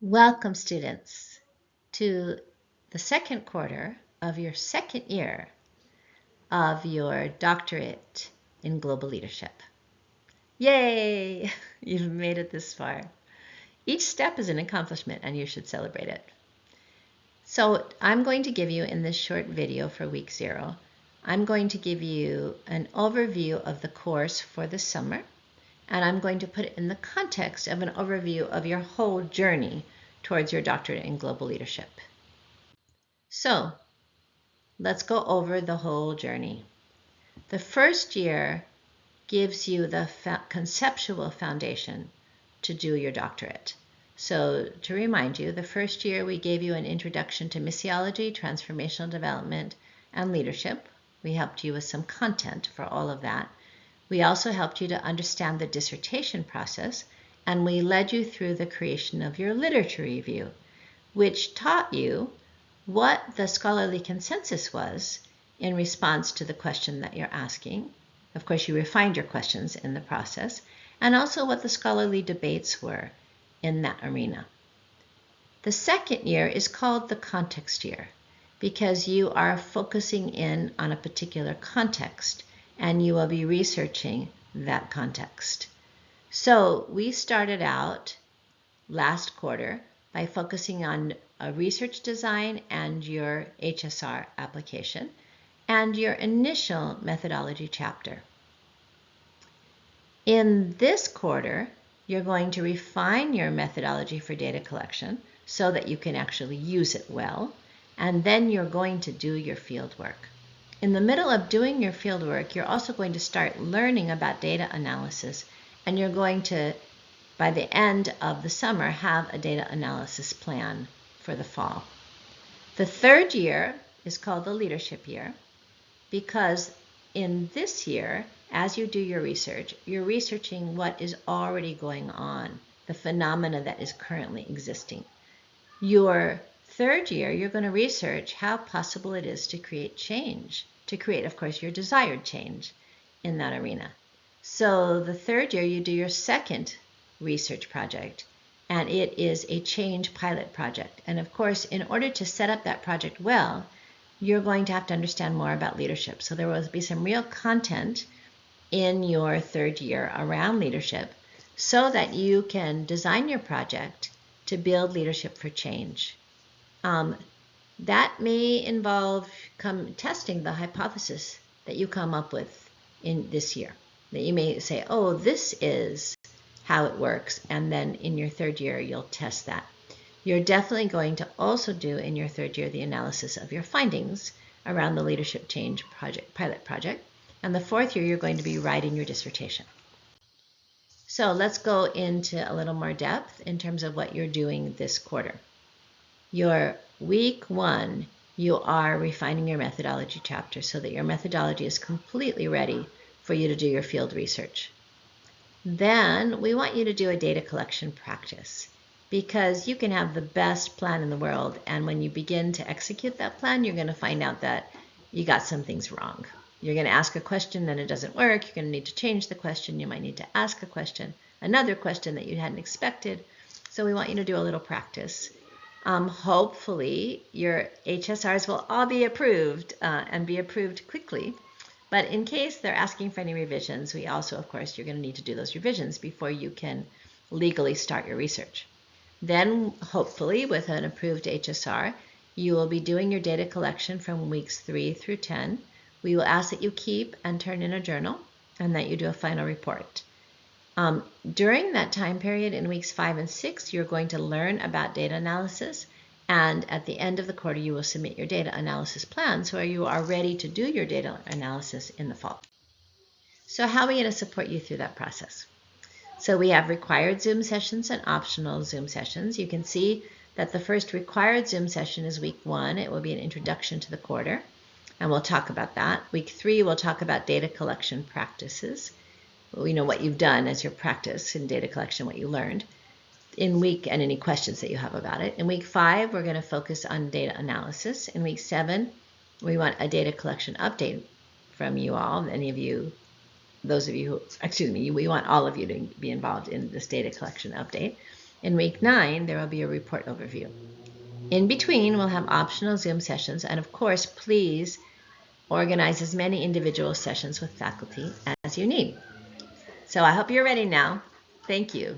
Welcome, students, to the second quarter of your second year of your doctorate in global leadership. Yay! You've made it this far. Each step is an accomplishment and you should celebrate it. So I'm going to give you in this short video for week 0, I'm going to give you an overview of the course for the summer, and I'm going to put it in the context of an overview of your whole journey towards your doctorate in global leadership. So let's go over the whole journey. The first year gives you the conceptual foundation to do your doctorate. So to remind you, the first year we gave you an introduction to missiology, transformational development, and leadership. We helped you with some content for all of that. We also helped you to understand the dissertation process, and we led you through the creation of your literature review, which taught you what the scholarly consensus was in response to the question that you're asking. Of course, you refined your questions in the process, and also what the scholarly debates were in that arena. The second year is called the context year because you are focusing in on a particular context and you will be researching that context. So we started out last quarter by focusing on a research design and your HSR application and your initial methodology chapter. In this quarter, you're going to refine your methodology for data collection so that you can actually use it well, and then you're going to do your field work. In the middle of doing your field work, you're also going to start learning about data analysis, and you're going to, by the end of the summer, have a data analysis plan for the fall. The third year is called the leadership year because in this year, as you do your research, you're researching what is already going on, the phenomena that is currently existing. Your third year, you're going to research how possible it is to create change, to create, of course, your desired change in that arena. So the third year, you do your second research project, and it is a change pilot project. And of course, in order to set up that project well, you're going to have to understand more about leadership. So there will be some real content in your third year around leadership so that you can design your project to build leadership for change. That may involve testing the hypothesis that you come up with in this year. That you may say, oh, this is how it works, and then in your third year you'll test that. You're definitely going to also do in your third year the analysis of your findings around the leadership change pilot project, and the fourth year you're going to be writing your dissertation. So let's go into a little more depth in terms of what you're doing this quarter. Your week 1, you are refining your methodology chapter so that your methodology is completely ready for you to do your field research. Then we want you to do a data collection practice because you can have the best plan in the world, and when you begin to execute that plan, you're going to find out that you got some things wrong. You're going to ask a question and it doesn't work. You're going to need to change the question. You might need to ask a question, another question that you hadn't expected. So we want you to do a little practice. Hopefully your HSRs will all be approved and be approved quickly. But in case they're asking for any revisions, we also, of course, you're going to need to do those revisions before you can legally start your research. Then, hopefully, with an approved HSR, you will be doing your data collection from weeks 3 through 10. We will ask that you keep and turn in a journal and that you do a final report. During that time period in weeks 5 and 6, you're going to learn about data analysis, and at the end of the quarter, you will submit your data analysis plan so you are ready to do your data analysis in the fall. So how are we going to support you through that process? So we have required Zoom sessions and optional Zoom sessions. You can see that the first required Zoom session is week 1. It will be an introduction to the quarter, and we'll talk about that. Week 3, we'll talk about data collection practices. We know what you've done as your practice in data collection, what you learned in week, and any questions that you have about it. In week 5, we're going to focus on data analysis. In week 7, we want a data collection update from you all, any of you, those of you who, we want all of you to be involved in this data collection update. In week 9, there will be a report overview. In between, we'll have optional Zoom sessions, and of course, please organize as many individual sessions with faculty as you need. So I hope you're ready now. Thank you.